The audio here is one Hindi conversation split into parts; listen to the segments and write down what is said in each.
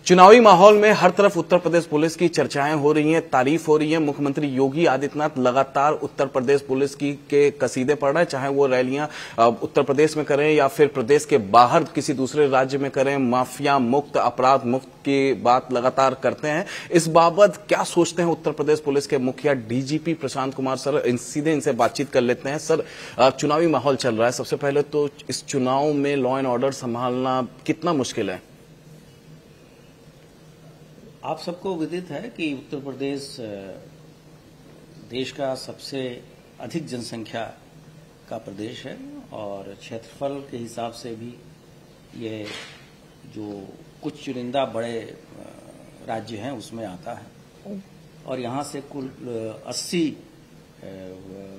चुनावी माहौल में हर तरफ उत्तर प्रदेश पुलिस की चर्चाएं हो रही हैं, तारीफ हो रही है। मुख्यमंत्री योगी आदित्यनाथ लगातार उत्तर प्रदेश पुलिस के कसीदे पढ़ रहे हैं, चाहे वो रैलियां उत्तर प्रदेश में करें या फिर प्रदेश के बाहर किसी दूसरे राज्य में करें। माफिया मुक्त, अपराध मुक्त की बात लगातार करते हैं। इस बाबत क्या सोचते हैं उत्तर प्रदेश पुलिस के मुखिया डीजीपी प्रशांत कुमार सर? सीधे इनसे बातचीत कर लेते हैं। सर, चुनावी माहौल चल रहा है, सबसे पहले तो इस चुनाव में लॉ एंड ऑर्डर संभालना कितना मुश्किल है? आप सबको विदित है कि उत्तर प्रदेश देश का सबसे अधिक जनसंख्या का प्रदेश है और क्षेत्रफल के हिसाब से भी ये जो कुछ चुनिंदा बड़े राज्य हैं उसमें आता है और यहाँ से कुल 80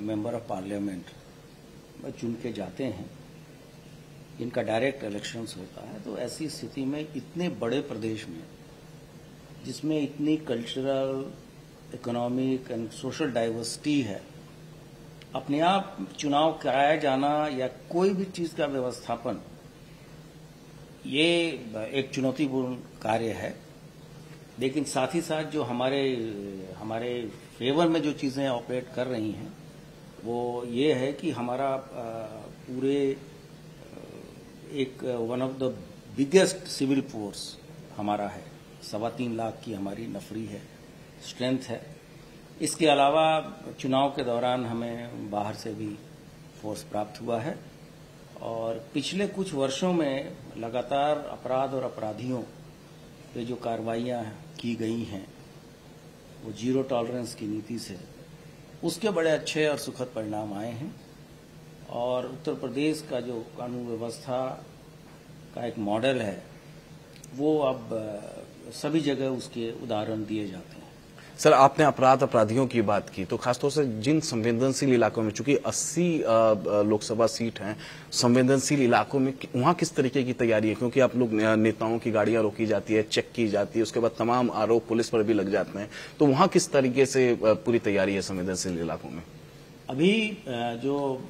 मेंबर ऑफ पार्लियामेंट चुन के जाते हैं। इनका डायरेक्ट इलेक्शंस होता है। तो ऐसी स्थिति में इतने बड़े प्रदेश में, जिसमें इतनी cultural, economic and social diversity है, अपने आप चुनाव कराया जाना या कोई भी चीज का व्यवस्थापन, ये एक चुनौतीपूर्ण कार्य है। लेकिन साथ ही साथ जो हमारे फेवर में जो चीजें ऑपरेट कर रही हैं वो ये है कि हमारा पूरे एक one of the biggest civil force हमारा है। 3.25 लाख की हमारी नफरी है, स्ट्रेंथ है। इसके अलावा चुनाव के दौरान हमें बाहर से भी फोर्स प्राप्त हुआ है और पिछले कुछ वर्षों में लगातार अपराध और अपराधियों पे जो कार्रवाइयां की गई हैं वो जीरो टॉलरेंस की नीति से, उसके बड़े अच्छे और सुखद परिणाम आए हैं और उत्तर प्रदेश का जो कानून व्यवस्था का एक मॉडल है वो अब सभी जगह उसके उदाहरण दिए जाते हैं। सर, आपने अपराधियों की बात की, तो खासतौर से जिन संवेदनशील इलाकों में, चूंकि 80 लोकसभा सीट हैं, संवेदनशील इलाकों में वहां किस तरीके की तैयारी है? क्योंकि आप लोग नेताओं की गाड़ियां रोकी जाती है, चेक की जाती है, उसके बाद तमाम आरोप पुलिस पर भी लग जाते हैं, तो वहां किस तरीके से पूरी तैयारी है संवेदनशील इलाकों में? अभी जो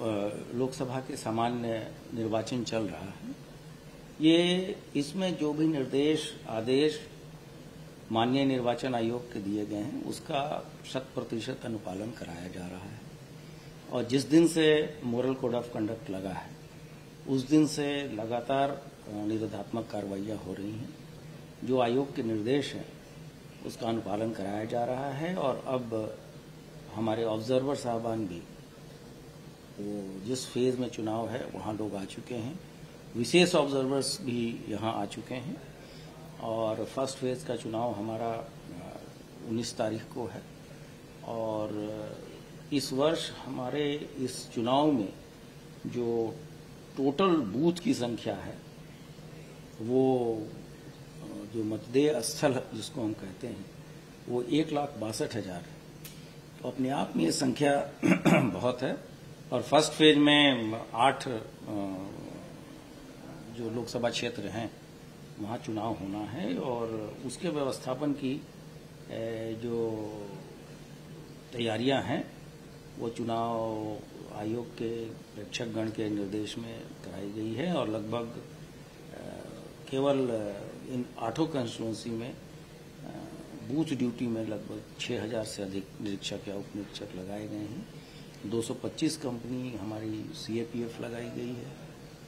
लोकसभा के सामान्य निर्वाचन चल रहा है, ये इसमें जो भी निर्देश आदेश माननीय निर्वाचन आयोग के दिए गए हैं उसका 100% अनुपालन कराया जा रहा है और जिस दिन से मोरल कोड ऑफ कंडक्ट लगा है उस दिन से लगातार निरोधात्मक कार्रवाइयां हो रही हैं। जो आयोग के निर्देश हैं उसका अनुपालन कराया जा रहा है और अब हमारे ऑब्जर्वर साहबान भी वो जिस फेज में चुनाव है वहां लोग आ चुके हैं। विशेष ऑब्जर्वर्स भी यहां आ चुके हैं और फर्स्ट फेज का चुनाव हमारा 19 तारीख को है और इस वर्ष हमारे इस चुनाव में जो टोटल बूथ की संख्या है वो जो मतदेय स्थल जिसको हम कहते हैं वो 1,62,000 है। तो अपने आप में ये संख्या बहुत है और फर्स्ट फेज में 8 जो लोकसभा क्षेत्र हैं वहाँ चुनाव होना है और उसके व्यवस्थापन की जो तैयारियां हैं वो चुनाव आयोग के प्रेक्षकगण के निर्देश में कराई गई है और लगभग केवल इन 8 कंस्टिट्यूंसी में बूथ ड्यूटी में लगभग 6,000 से अधिक निरीक्षक या उप निरीक्षक लगाए गए हैं। 225 कंपनी हमारी CAPF लगाई गई है,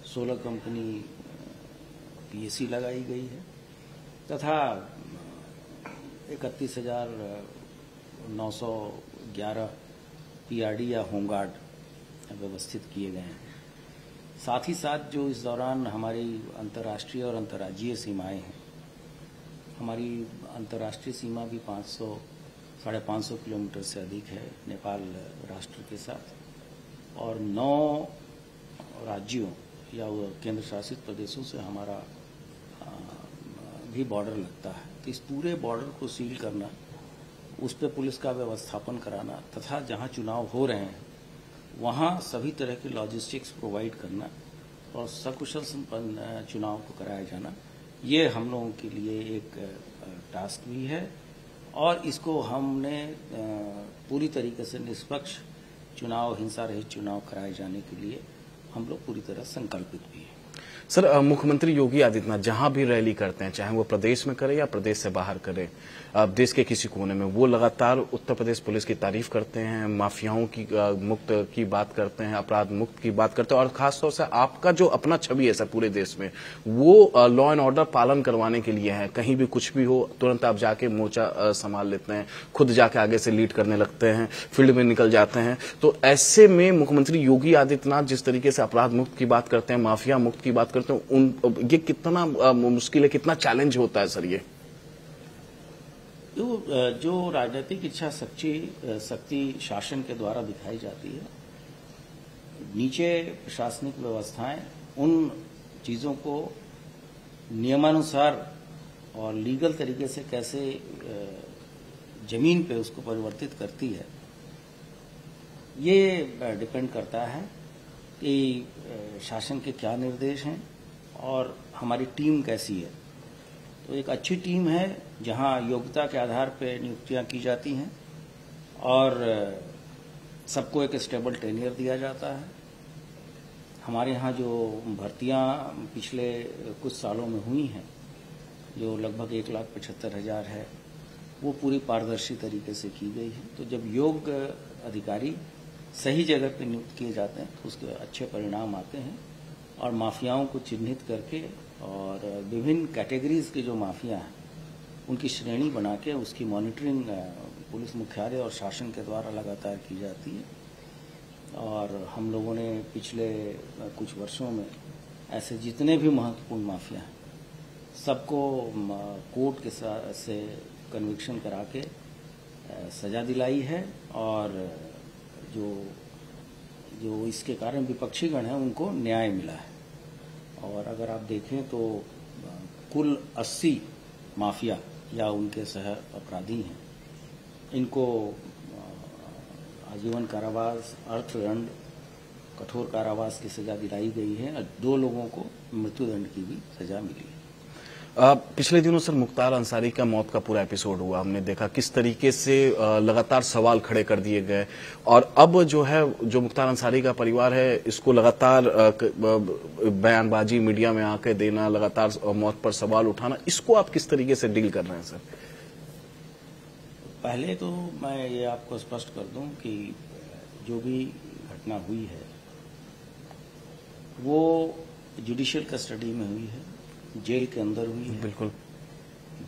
16 कंपनी PAC लगाई गई है तथा 31,911 PRD या होमगार्ड व्यवस्थित किए गए हैं। साथ ही साथ जो इस दौरान हमारी अंतर्राष्ट्रीय और अंतर्राज्यीय सीमाएं हैं, हमारी अंतर्राष्ट्रीय सीमा भी 500-550 किलोमीटर से अधिक है नेपाल राष्ट्र के साथ और 9 राज्यों या केंद्र शासित प्रदेशों से हमारा भी बॉर्डर लगता है। तो इस पूरे बॉर्डर को सील करना, उस पर पुलिस का व्यवस्थापन कराना तथा जहां चुनाव हो रहे हैं वहां सभी तरह के लॉजिस्टिक्स प्रोवाइड करना और सकुशल संपन्न चुनाव को कराया जाना, ये हम लोगों के लिए एक टास्क भी है और इसको हमने पूरी तरीके से निष्पक्ष चुनाव, हिंसा रहित चुनाव कराए जाने के लिए हम लोग पूरी तरह संकल्पित भी हैं। सर, मुख्यमंत्री योगी आदित्यनाथ जहां भी रैली करते हैं, चाहे वो प्रदेश में करे या प्रदेश से बाहर करे, देश के किसी कोने में, वो लगातार उत्तर प्रदेश पुलिस की तारीफ करते हैं, माफियाओं की मुक्त की बात करते हैं, अपराध मुक्त की बात करते हैं, और खासतौर से आपका जो अपना छवि है सर पूरे देश में, वो लॉ एंड ऑर्डर पालन करवाने के लिए है। कहीं भी कुछ भी हो तुरंत आप जाके मोर्चा संभाल लेते हैं, खुद जाके आगे से लीड करने लगते हैं, फील्ड में निकल जाते हैं। तो ऐसे में मुख्यमंत्री योगी आदित्यनाथ जिस तरीके से अपराध मुक्त की बात करते हैं, माफिया मुक्त की बात करते हैं, ये कितना मुश्किल है, कितना चैलेंज होता है सर ये? जो राजनीतिक इच्छा शक्ति शासन के द्वारा दिखाई जाती है, नीचे प्रशासनिक व्यवस्थाएं उन चीजों को नियमानुसार और लीगल तरीके से कैसे जमीन पे उसको परिवर्तित करती है, ये डिपेंड करता है कि शासन के क्या निर्देश हैं और हमारी टीम कैसी है। तो एक अच्छी टीम है जहां योग्यता के आधार पर नियुक्तियां की जाती हैं और सबको एक स्टेबल टेन्योर दिया जाता है। हमारे यहाँ जो भर्तियां पिछले कुछ सालों में हुई हैं, जो लगभग 1,75,000 है, वो पूरी पारदर्शी तरीके से की गई है। तो जब योग्य अधिकारी सही जगह पर नियुक्त किए जाते हैं तो उसके अच्छे परिणाम आते हैं और माफियाओं को चिन्हित करके और विभिन्न कैटेगरीज के जो माफिया हैं उनकी श्रेणी बना के उसकी मॉनिटरिंग पुलिस मुख्यालय और शासन के द्वारा लगातार की जाती है। और हम लोगों ने पिछले कुछ वर्षों में ऐसे जितने भी महत्वपूर्ण माफिया हैं सबको कोर्ट के से कन्विक्शन करा के सजा दिलाई है और जो इसके कारण विपक्षी गण है उनको न्याय मिला है। और अगर आप देखें तो कुल 80 माफिया या उनके सह अपराधी हैं, इनको आजीवन कारावास, अर्थदंड, कठोर कारावास की सजा दिलाई गई है और 2 लोगों को मृत्युदंड की भी सजा मिली है। पिछले दिनों सर मुख्तार अंसारी का मौत का पूरा एपिसोड हुआ, हमने देखा किस तरीके से लगातार सवाल खड़े कर दिए गए, और अब जो है जो मुख्तार अंसारी का परिवार है इसको लगातार बयानबाजी मीडिया में आके देना, लगातार मौत पर सवाल उठाना, इसको आप किस तरीके से डील कर रहे हैं सर? पहले तो मैं ये आपको स्पष्ट कर दूं कि जो भी घटना हुई है वो जुडिशियल कस्टडी में हुई है, जेल के अंदर हुई है। बिल्कुल।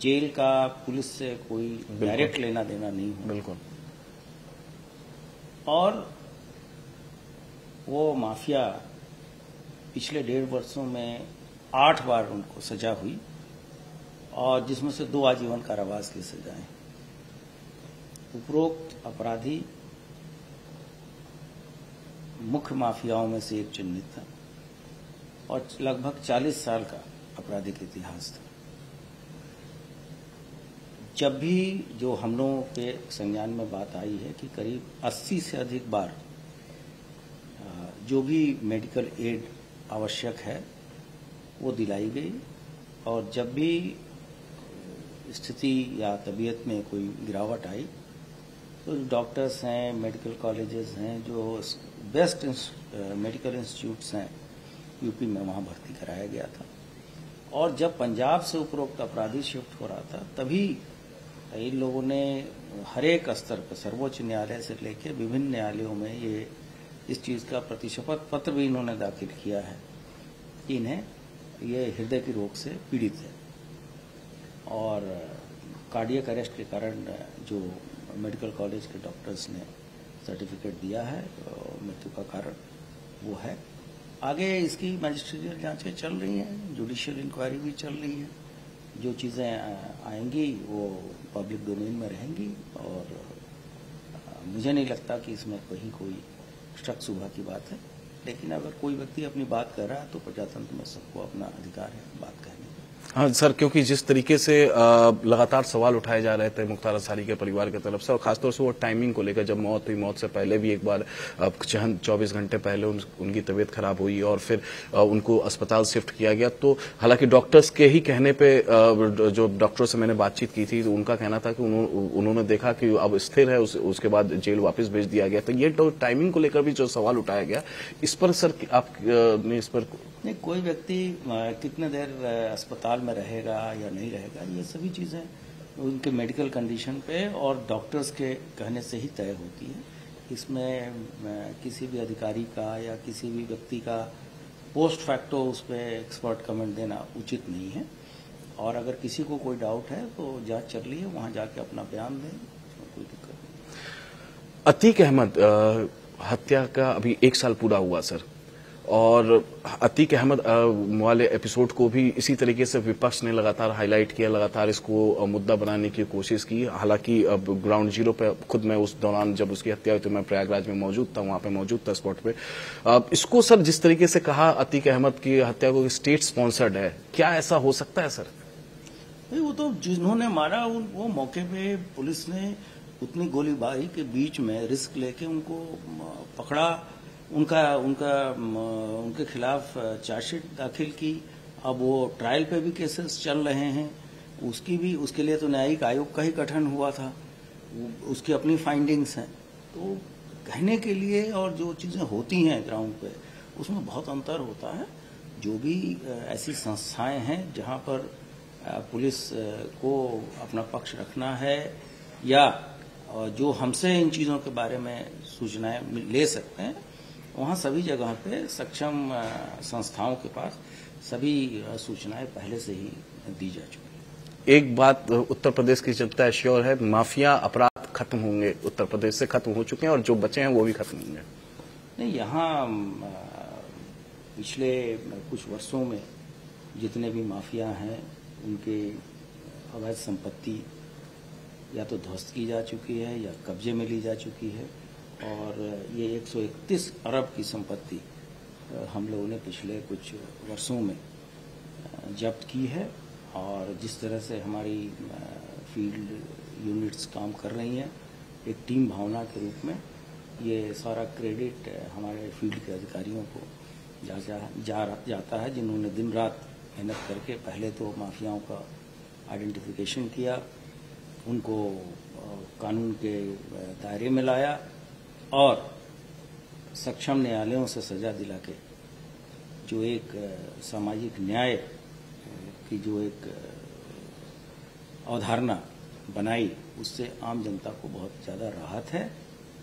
जेल का पुलिस से कोई डायरेक्ट लेना देना नहीं हुआ। बिल्कुल। और वो माफिया पिछले 1.5 वर्षों में 8 बार उनको सजा हुई और जिसमें से 2 आजीवन कारावास की सजाएं। उपरोक्त अपराधी मुख्य माफियाओं में से एक चिन्हित था और लगभग 40 साल का आपराधिक इतिहास था। जब भी जो हम लोगों के संज्ञान में बात आई है कि करीब 80 से अधिक बार जो भी मेडिकल एड आवश्यक है वो दिलाई गई, और जब भी स्थिति या तबीयत में कोई गिरावट आई तो डॉक्टर्स हैं, मेडिकल कॉलेजेस हैं, जो बेस्ट मेडिकल इंस्टीट्यूट्स हैं यूपी में, वहां भर्ती कराया गया था। और जब पंजाब से उपरोक्त अपराधी शिफ्ट हो रहा था तभी इन लोगों ने हर एक स्तर पर सर्वोच्च न्यायालय से लेकर विभिन्न न्यायालयों में ये इस चीज का प्रतिशपथ पत्र भी इन्होंने दाखिल किया है कि इन्हें ये हृदय की रोग से पीड़ित है और कार्डियक अरेस्ट के कारण जो मेडिकल कॉलेज के डॉक्टर्स ने सर्टिफिकेट दिया है मृत्यु का कारण वो है। आगे इसकी मैजिस्ट्रियल जांचें चल रही हैं, जुडिशियल इंक्वायरी भी चल रही है। जो चीज़ें आएंगी वो पब्लिक डोमेन में रहेंगी और मुझे नहीं लगता कि इसमें कहीं कोई शक शुबा की बात है। लेकिन अगर कोई व्यक्ति अपनी बात कर रहा है तो प्रजातंत्र में सबको अपना अधिकार है बात कहने का। हाँ सर, क्योंकि जिस तरीके से लगातार सवाल उठाए जा रहे थे मुख्तार अंसारी के परिवार की तरफ से, और खासतौर से वो टाइमिंग को लेकर, जब मौत हुई, मौत से पहले भी एक बार चंद 24 घंटे पहले उनकी तबीयत खराब हुई और फिर उनको अस्पताल शिफ्ट किया गया। तो हालांकि डॉक्टर्स के ही कहने पे, जो डॉक्टरों से मैंने बातचीत की थी, तो उनका कहना था कि उन्होंने देखा कि अब स्थिर है, उसके बाद जेल वापस भेज दिया गया। तो ये टाइमिंग को लेकर भी जो सवाल उठाया गया, इस पर सर आप ने इस पर नहीं, कोई व्यक्ति कितने देर अस्पताल में रहेगा या नहीं रहेगा, ये सभी चीजें उनके मेडिकल कंडीशन पे और डॉक्टर्स के कहने से ही तय होती है। इसमें किसी भी अधिकारी का या किसी भी व्यक्ति का पोस्ट फैक्टो उस पर एक्सपर्ट कमेंट देना उचित नहीं है। और अगर किसी को कोई डाउट है तो जांच चल रही है, वहां जाके अपना बयान दें, कोई दिक्कत नहीं। अतीक अहमद हत्या का अभी 1 साल पूरा हुआ सर, और अतीक अहमद वाले एपिसोड को भी इसी तरीके से विपक्ष ने लगातार हाईलाइट किया, लगातार इसको मुद्दा बनाने की कोशिश की। हालांकि अब ग्राउंड जीरो पे खुद मैं उस दौरान जब उसकी हत्या हुई तो मैं प्रयागराज में मौजूद था, वहां पे मौजूद था स्पॉट पे। इसको सर जिस तरीके से कहा अतीक अहमद की हत्या को स्टेट स्पॉन्सर्ड है, क्या ऐसा हो सकता है सर? नहीं, वो तो जिन्होंने मारा वो मौके पे पुलिस ने उतनी गोलीबारी के बीच में रिस्क लेके उनको पकड़ा, उनके खिलाफ चार्जशीट दाखिल की। अब वो ट्रायल पे भी केसेस चल रहे हैं, उसके लिए तो न्यायिक आयोग का ही गठन हुआ था, उसकी अपनी फाइंडिंग्स हैं। तो कहने के लिए और जो चीजें होती हैं ग्राउंड पे, उसमें बहुत अंतर होता है। जो भी ऐसी संस्थाएं हैं जहां पर पुलिस को अपना पक्ष रखना है या जो हमसे इन चीजों के बारे में सूचनाएं ले सकते हैं, वहां सभी जगह पे सक्षम संस्थाओं के पास सभी सूचनाएं पहले से ही दी जा चुकी है। एक बात उत्तर प्रदेश की जनता श्योर है, माफिया अपराध खत्म होंगे, उत्तर प्रदेश से खत्म हो चुके हैं और जो बचे हैं वो भी खत्म होंगे। नहीं, यहाँ पिछले कुछ वर्षों में जितने भी माफिया हैं उनके अवैध संपत्ति या तो ध्वस्त की जा चुकी है या कब्जे में ली जा चुकी है। और ये 131 अरब की संपत्ति हम लोगों ने पिछले कुछ वर्षों में जब्त की है। और जिस तरह से हमारी फील्ड यूनिट्स काम कर रही हैं एक टीम भावना के रूप में, ये सारा क्रेडिट हमारे फील्ड के अधिकारियों को जाता है, जिन्होंने दिन रात मेहनत करके पहले तो माफियाओं का आइडेंटिफिकेशन किया, उनको कानून के दायरे में लाया और सक्षम न्यायालयों से सजा दिला के जो एक सामाजिक न्याय की जो एक अवधारणा बनाई, उससे आम जनता को बहुत ज्यादा राहत है।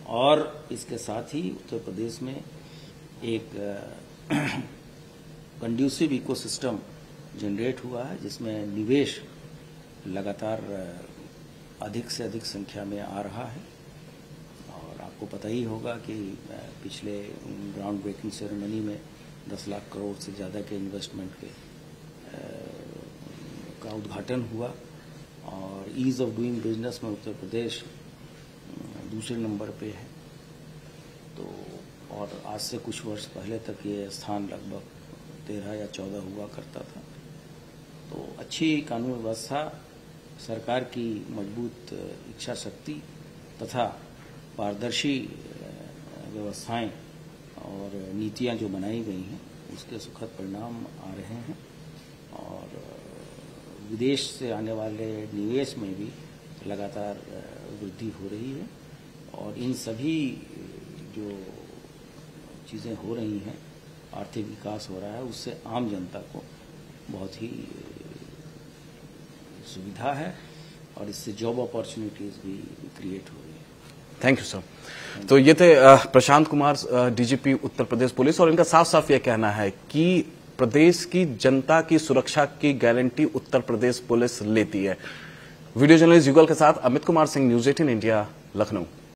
और इसके साथ ही उत्तर प्रदेश में एक कंड्यूसिव इकोसिस्टम जनरेट हुआ है, जिसमें निवेश लगातार अधिक से अधिक संख्या में आ रहा है। और आपको पता ही होगा कि पिछले ग्राउंड ब्रेकिंग सेरेमनी में 10 लाख करोड़ से ज्यादा के इन्वेस्टमेंट का उद्घाटन हुआ। और ईज ऑफ डूइंग बिजनेस में उत्तर प्रदेश दूसरे नंबर पे है। तो और आज से कुछ वर्ष पहले तक ये स्थान लगभग 13 या 14 हुआ करता था। तो अच्छी कानून व्यवस्था, सरकार की मजबूत इच्छा शक्ति तथा पारदर्शी व्यवस्थाएं और नीतियां जो बनाई गई हैं, उसके सुखद परिणाम आ रहे हैं। और विदेश से आने वाले निवेश में भी लगातार वृद्धि हो रही है। और इन सभी जो चीजें हो रही हैं, आर्थिक विकास हो रहा है, उससे आम जनता को बहुत ही सुविधा है और इससे जॉब अपॉर्चुनिटीज भी क्रिएट हो रही है। Thank you sir. तो ये थे प्रशांत कुमार, डीजीपी उत्तर प्रदेश पुलिस, और इनका साफ साफ ये कहना है कि प्रदेश की जनता की सुरक्षा की गारंटी उत्तर प्रदेश पुलिस लेती है। वीडियो जर्नलिस्ट युगल के साथ अमित कुमार सिंह, न्यूज़ 18 इंडिया, लखनऊ।